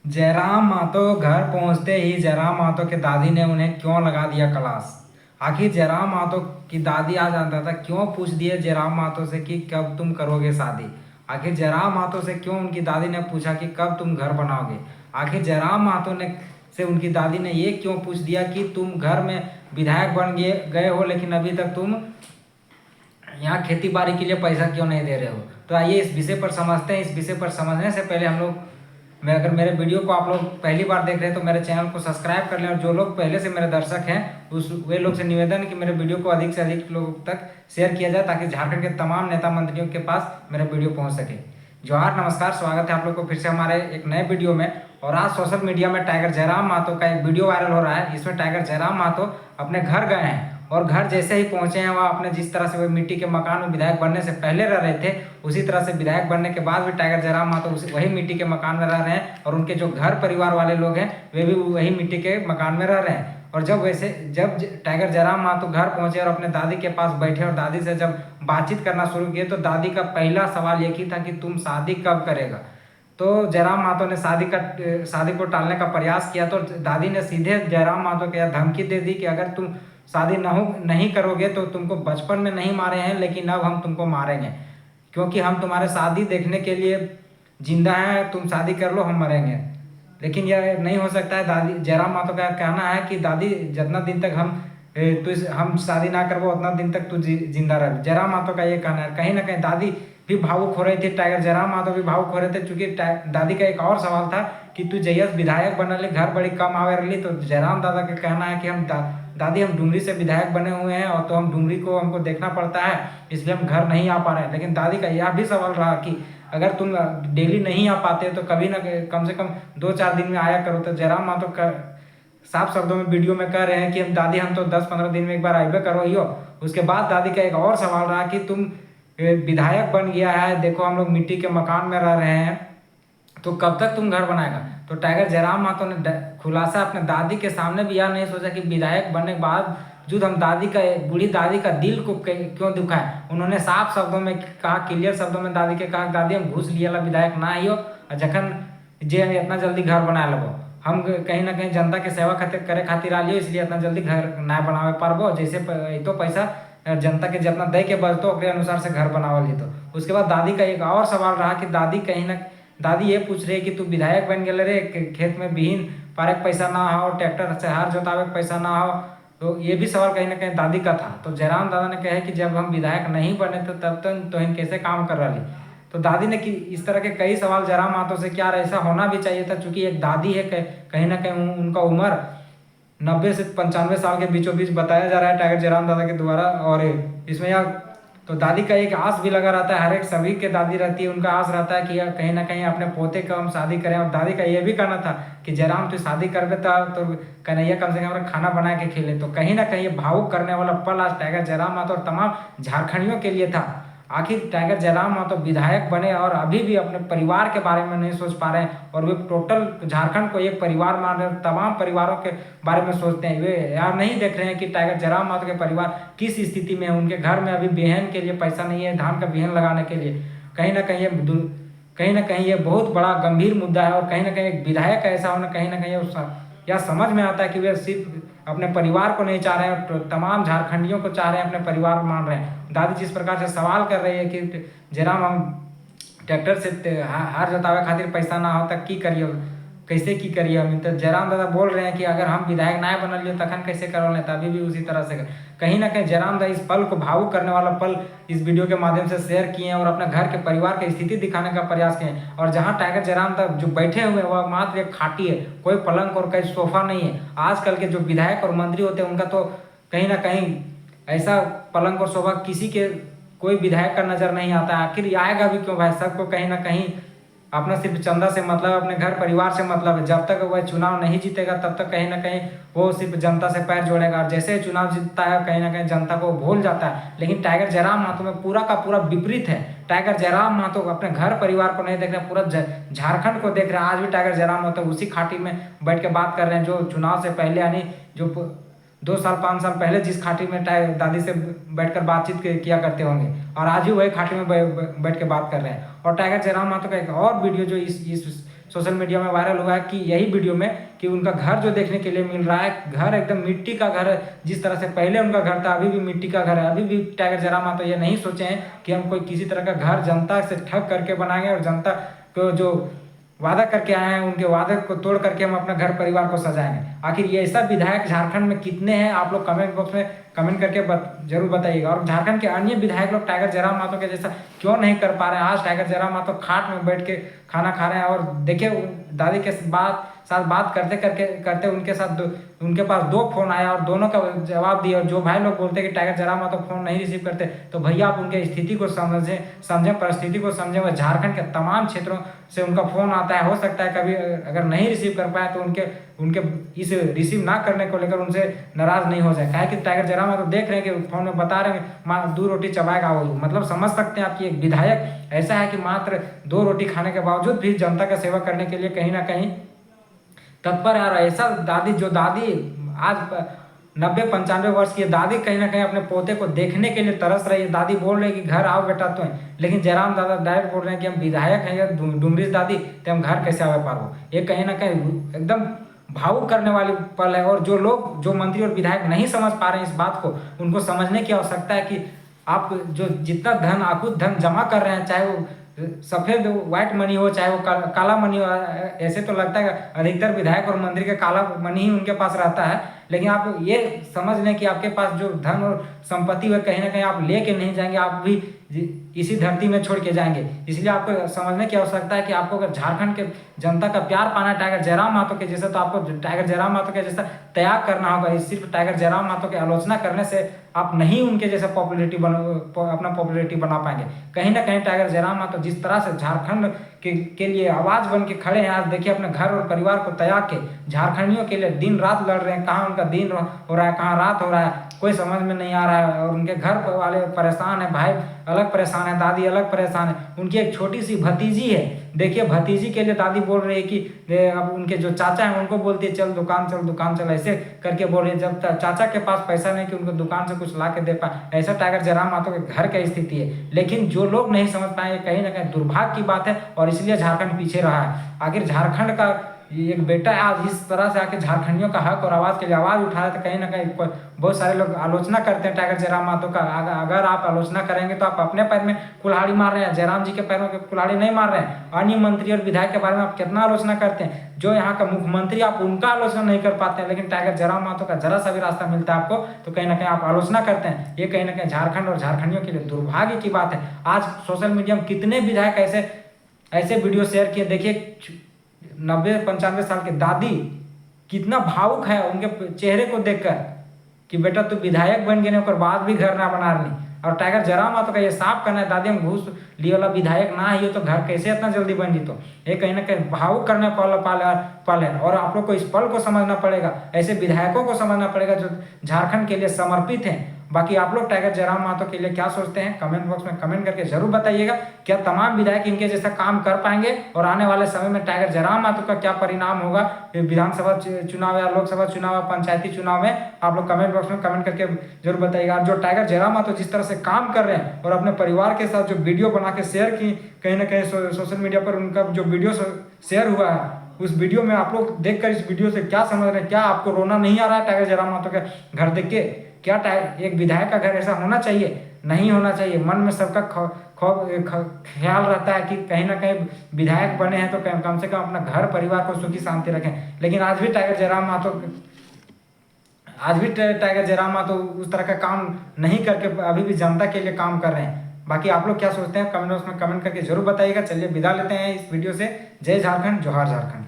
जयराम मातो घर पहुंचते ही जयराम मातो के दादी ने उन्हें क्यों लगा दिया क्लास। आखिर जयराम मातो की दादी आ जाता था, क्यों पूछ दिए जयराम मातो से कि कब तुम करोगे शादी। आखिर जयराम मातो से क्यों उनकी दादी ने पूछा कि कब तुम घर बनाओगे। आखिर जयराम मातो ने से उनकी दादी ने ये क्यों पूछ दिया कि तुम घर में विधायक बन गए हो, लेकिन अभी तक तुम यहाँ खेती बाड़ी के लिए पैसा क्यों नहीं दे रहे हो। तो आइए इस विषय पर समझते हैं। इस विषय पर समझने से पहले हम लोग अगर मेरे वीडियो को आप लोग पहली बार देख रहे हैं तो मेरे चैनल को सब्सक्राइब कर लें, और जो लोग पहले से मेरे दर्शक हैं वे लोग से निवेदन है कि मेरे वीडियो को अधिक से अधिक लोगों तक शेयर किया जाए, ताकि झारखंड के तमाम नेता मंत्रियों के पास मेरा वीडियो पहुंच सके। जोहार, नमस्कार, स्वागत है आप लोग को फिर से हमारे एक नए वीडियो में। और आज सोशल मीडिया में टाइगर जयराम महतो का एक वीडियो वायरल हो रहा है। इसमें टाइगर जयराम महतो अपने घर गए हैं, और घर जैसे ही पहुंचे हैं वह अपने जिस तरह से वे मिट्टी के मकान में विधायक बनने से पहले रह रहे थे, उसी तरह से विधायक बनने के बाद भी टाइगर जयराम महतो वही मिट्टी के मकान में रह रहे हैं, और उनके जो घर परिवार वाले लोग हैं वे भी वही मिट्टी के मकान में रह रहे हैं। और जब टाइगर जयराम महतो घर पहुंचे और अपने दादी के पास बैठे और दादी से जब बातचीत करना शुरू किए, तो दादी का पहला सवाल एक ही था कि तुम शादी कब करेगा। तो जयराम महतो ने शादी को टालने का प्रयास किया, तो दादी ने सीधे जयराम महतो को यह धमकी दे दी कि अगर तुम शादी नहीं करोगे तो तुमको बचपन में नहीं मारे हैं, लेकिन अब हम तुमको मारेंगे, क्योंकि हम तुम्हारे शादी देखने के लिए जिंदा हैं। तुम शादी कर लो, हम मरेंगे। लेकिन यह नहीं हो सकता है। दादी जयराम महतो का कहना है कि दादी जितना दिन तक हम शादी ना करवो उतना दिन तक तू जिंदा रह। जयराम महतो का ये कहना है। कहीं ना कहीं दादी भी भावुक हो रही थी, टाइगर जयराम महतो भी भावुक हो रहे थे, क्योंकि दादी का एक और सवाल था कि तू जयस विधायक बनले घर बड़ी कम आवे रही। तो जयराम दादा का कहना है कि दादी हम डुमरी से विधायक बने हुए हैं, और तो हम डुमरी को हमको देखना पड़ता है, इसलिए हम घर नहीं आ पा रहे हैं। लेकिन दादी का यह भी सवाल रहा कि अगर तुम डेली नहीं आ पाते तो कभी ना कम से कम 2-4 दिन में आया करो। तो जयराम महतो का साफ शब्दों में वीडियो में कह रहे हैं कि दादी हम तो 10-15 दिन में एक बार आइबे करो ही हो। उसके बाद दादी का एक और सवाल रहा कि तुम विधायक बन गया है, देखो हम लोग मिट्टी के मकान में रह रहे हैं, तो कब तक तुम घर बनाएगा। तो टाइगर जयराम महतो ने खुलासा अपने दादी के सामने भी यह नहीं सोचा कि विधायक बनने के बाद जो हम बूढ़ी दादी का दिल को क्यों दुखाए। उन्होंने साफ शब्दों में कहा, क्लियर शब्दों में दादी के कहा, दादी हम घूस लिए विधायक ना ही हो, और जखन जे इतना जल्दी घर बनाए लगो, हम कहीं ना कहीं जनता के सेवा करे खातिर आ लियो, इसलिए इतना जल्दी घर ना बनावे पारबो। जैसे तो पैसा जनता के जितना दे के बचतो ओकरे अनुसार से घर बनावल जेतो। उसके बाद दादी का एक और सवाल रहा कि दादी ये पूछ रही है कि तू विधायक बन गए रे, खेत में बीहन पारे के पैसा ना हो, ट्रैक्टर से हर जोतावे के पैसा ना हो। तो ये भी सवाल कहीं ना कहीं दादी का था। तो जयराम दादा ने कहे कि जब हम विधायक नहीं बने तो तब तक तो इन कैसे काम कर रही। तो दादी ने कि इस तरह के कई सवाल जयराम महतो से क्या ऐसा होना भी चाहिए था, चूंकि एक दादी है, कहीं ना कहीं उनका उम्र 90 से 95 साल के बीचों बीच बताया जा रहा है टाइगर जयराम दादा के द्वारा। और इसमें यह तो दादी का एक आस भी लगा रहता है, हर एक सभी के दादी रहती है, उनका आस रहता है कि कहीं ना कहीं अपने पोते का हम शादी करें। और दादी का ये भी कहना था कि जयराम तू शादी करबे तो कन्हैया कम से कम खाना बना के खिले। तो कहीं ना कहीं भावुक करने वाला पल आज टाइगर जयराम महतो और तमाम झारखंडियों के लिए था। आखिर टाइगर जयराम महतो विधायक बने और अभी भी अपने परिवार के बारे में नहीं सोच पा रहे हैं, और वे टोटल झारखंड को एक परिवार मान रहे हैं, तमाम परिवारों के बारे में सोचते हैं। वे यार नहीं देख रहे हैं कि टाइगर जयराम महतो के परिवार किस स्थिति में है। उनके घर में अभी बिहन के लिए पैसा नहीं है, धान का बिहन लगाने के लिए। कहीं ना कहीं ये बहुत बड़ा गंभीर मुद्दा है, और कहीं ना कहीं एक विधायक का ऐसा होना कहीं ना कहीं यह समझ में आता है कि वे सिर्फ अपने परिवार को नहीं चाह रहे हैं, और तमाम झारखंडियों को चाह रहे हैं, अपने परिवार मान रहे हैं। दादी जिस प्रकार से सवाल कर रही है कि जयराम हम ट्रैक्टर से हार जोतावे खातिर पैसा ना हो तक की करिए, कैसे की करिए हम। तो जयराम दादा बोल रहे हैं कि अगर हम विधायक ना बनलिए तखन कैसे करोगे, तभी भी उसी तरह से कहीं ना कहीं जयराम दादा इस पल को भावुक करने वाला पल इस वीडियो के माध्यम से शेयर किए हैं, और अपने घर के परिवार की स्थिति दिखाने का प्रयास किए हैं। और जहां टाइगर जयराम दादा जो बैठे हुए हैं वह मात्र एक खाटी है, कोई पलंग और कोई सोफा नहीं है। आजकल के जो विधायक और मंत्री होते हैं उनका तो कहीं ना कहीं ऐसा पलंग और सोफा किसी के कोई विधायक का नजर नहीं आता। आखिर आएगा भी क्यों भाई, सबको कहीं ना कहीं अपना सिर्फ चंदा से मतलब, अपने घर परिवार से मतलब है। जब तक वह चुनाव नहीं जीतेगा तब तक कहीं ना कहीं वो सिर्फ जनता से पैर जोड़ेगा, और जैसे ही चुनाव जीतता है कहीं ना कहीं जनता को भूल जाता है। लेकिन टाइगर जयराम महतो में पूरा का पूरा विपरीत है। टाइगर जयराम महतो अपने घर परिवार को नहीं देख रहे, पूरा झारखंड को देख रहे हैं। आज भी टाइगर जयराम महतो उसी खाटी में बैठ के बात कर रहे हैं जो चुनाव से पहले, यानी जो 2-5 साल पहले जिस खाटी में दादी से बैठकर बातचीत किया करते होंगे, और आज ही वही खाटी में बैठ के बात कर रहे हैं। और टाइगर जयराम महतो का एक और वीडियो जो इस सोशल मीडिया में वायरल हुआ है कि यही वीडियो में कि उनका घर जो देखने के लिए मिल रहा है, घर एकदम मिट्टी का घर है। जिस तरह से पहले उनका घर था अभी भी मिट्टी का घर है। अभी भी टाइगर जयराम मातो ये नहीं सोचे हैं कि हम कोई किसी तरह का घर जनता से ठग करके बनाएंगे और जनता को जो वादा करके आए हैं उनके वादे को तोड़ करके हम अपना घर परिवार को सजाएंगे। आखिर ये ऐसा विधायक झारखंड में कितने हैं, आप लोग कमेंट बॉक्स में कमेंट करके जरूर बताइएगा। और झारखंड के अन्य विधायक लोग टाइगर जयराम मातो के जैसा क्यों नहीं कर पा रहे हैं। आज टाइगर जयराम मातो खाट में बैठ के खाना खा रहे हैं और देखिए दादी के साथ बात करते उनके साथ उनके पास 2 फोन आया और दोनों का जवाब दिया। और जो भाई लोग बोलते हैं कि टाइगर जयराम मातो फोन नहीं रिसीव करते, तो भैया आप उनके स्थिति को समझें परिस्थिति को समझें। वह झारखंड के तमाम क्षेत्रों से उनका फोन आता है। हो सकता है कभी अगर नहीं रिसीव कर पाए तो उनके इस रिसीव ना करने को लेकर उनसे नाराज नहीं हो जाए। क्या है कि टाइगर जयराम मातो देख रहे हैं कि फोन में बता रहे हैं 2 रोटी चबाएगा वो, मतलब समझ सकते हैं आपकी एक विधायक ऐसा है कि मात्र 2 रोटी खाने के बावजूद भी जनता का सेवा करने के लिए कहीं ना कहीं तत्पर है। और ऐसा दादी आज 90-95 वर्ष की दादी कहीं ना कहीं अपने पोते को देखने के लिए तरस रही है। दादी बोल रही है कि घर आओ बेटा तो है, लेकिन जयराम दादा डायरेक्ट बोल रहे हैं कि हम विधायक हैं या डुमरीज दादी तो हम घर कैसे आवे पारो। ये कहीं ना कहीं एकदम भावुक करने वाली पल है। और जो मंत्री और विधायक नहीं समझ पा रहे हैं इस बात को, उनको समझने की आवश्यकता है कि आप जो जितना धन आकुत धन जमा कर रहे हैं, चाहे वो सफेद व्हाइट मनी हो चाहे वो काला मनी हो, ऐसे तो लगता है अधिकतर विधायक और मंत्री का काला मनी ही उनके पास रहता है। लेकिन आप ये समझ लें कि आपके पास जो धन और संपत्ति है कहीं ना कहीं आप लेके नहीं जाएंगे, आप भी इसी धरती में छोड़ के जाएंगे। इसलिए आपको समझने की आवश्यकता है कि आपको अगर झारखंड के जनता का प्यार पाना है टाइगर जयराम मातो के जैसा, तो आपको टाइगर जयराम मातो के जैसा त्याग करना होगा। सिर्फ टाइगर जयराम मातो की आलोचना करने से आप नहीं उनके जैसा अपना पॉपुलैरिटी बना पाएंगे। कहीं ना कहीं टाइगर जयराम मातो जिस तरह से झारखंड के लिए आवाज बन के खड़े हैं, आज देखिए अपने घर और परिवार को त्याग के झारखंडियों के लिए दिन रात लड़ रहे हैं। कहाँ उनका दिन हो रहा है, कहाँ रात हो रहा है, कोई समझ में नहीं आ रहा है। और उनके घर वाले परेशान है, भाई अलग परेशान है, दादी अलग परेशान है। उनकी एक छोटी सी भतीजी है, देखिए भतीजी के लिए दादी बोल रही है कि अब उनके जो चाचा हैं उनको बोलती है चल दुकान चल, ऐसे करके बोल रही है। जब चाचा के पास पैसा नहीं कि उनको दुकान से कुछ ला के दे पाए, ऐसा टाइगर जयराम मातो के घर की स्थिति है। लेकिन जो लोग नहीं समझ पाए कहीं ना कहीं दुर्भाग्य की बात है और इसलिए झारखंड पीछे रहा है। आखिर झारखंड का एक बेटा आज इस तरह से आके झारखंडियों का हक और आवाज के लिए आवाज उठा रहा है, तो कहीं ना कहीं बहुत सारे लोग आलोचना करते हैं टाइगर जयराम मातो का। अगर आप आलोचना करेंगे तो आप अपने पैर में कुल्हाड़ी मार रहे हैं, जयराम जी के पैरों में कुल्हाड़ी नहीं मार रहे हैं। अन्य मंत्री और विधायक के बारे में आप कितना आलोचना करते हैं, जो यहाँ का मुख्यमंत्री आप उनका आलोचना नहीं कर पाते हैं, लेकिन टाइगर जयराम मातो का जरा सा भी रास्ता मिलता है आपको तो कहीं ना कहीं आप आलोचना करते हैं। ये कहीं ना कहीं झारखंड और झारखंडियों के लिए दुर्भाग्य की बात है। आज सोशल मीडिया में कितने विधायक ऐसे वीडियो शेयर किए, देखिए 90-95 साल की दादी कितना भावुक है उनके चेहरे को देखकर कि बेटा तू विधायक बन गए और बाद भी घर ना बना रही। और टाइगर जयराम मातो का ये साफ करना है दादी हम घूस लिए वाला विधायक ना ही हो तो घर कैसे इतना जल्दी बन जी। तो ये कहीं ना कहीं भावुक करने पल है। और आप लोग को इस पल को समझना पड़ेगा, ऐसे विधायकों को समझना पड़ेगा जो झारखंड के लिए समर्पित हैं। बाकी आप लोग टाइगर जयराम मातो के लिए क्या सोचते हैं कमेंट बॉक्स में कमेंट करके जरूर बताइएगा। क्या तमाम विधायक इनके जैसा काम कर पाएंगे और आने वाले समय में टाइगर जयराम मातो का क्या परिणाम होगा विधानसभा चुनाव या लोकसभा चुनाव या पंचायती चुनाव में, आप लोग कमेंट बॉक्स में कमेंट करके जरूर बताइएगा। जो टाइगर जयराम मातो जिस तरह से काम कर रहे हैं और अपने परिवार के साथ जो वीडियो बना के शेयर की कहीं ना कहीं सोशल मीडिया पर, उनका जो वीडियो शेयर हुआ है उस वीडियो में आप लोग देखकर इस वीडियो से क्या समझ रहे हैं? क्या आपको रोना नहीं आ रहा है टाइगर जयराम मातो के घर देख के? क्या एक विधायक का घर ऐसा होना चाहिए? नहीं होना चाहिए। मन में सबका ख्याल रहता है कि कहीं ना कहीं विधायक बने हैं तो कम से कम अपना घर परिवार को सुखी शांति रखें। लेकिन आज भी टाइगर जयराम मातो उस तरह का काम नहीं करके अभी भी जनता के लिए काम कर रहे हैं। बाकी आप लोग क्या सोचते हैं कमेंट बॉक्स में कमेंट करके जरूर बताइएगा। चलिए विदा लेते हैं इस वीडियो से। जय झारखंड, जोहार झारखंड।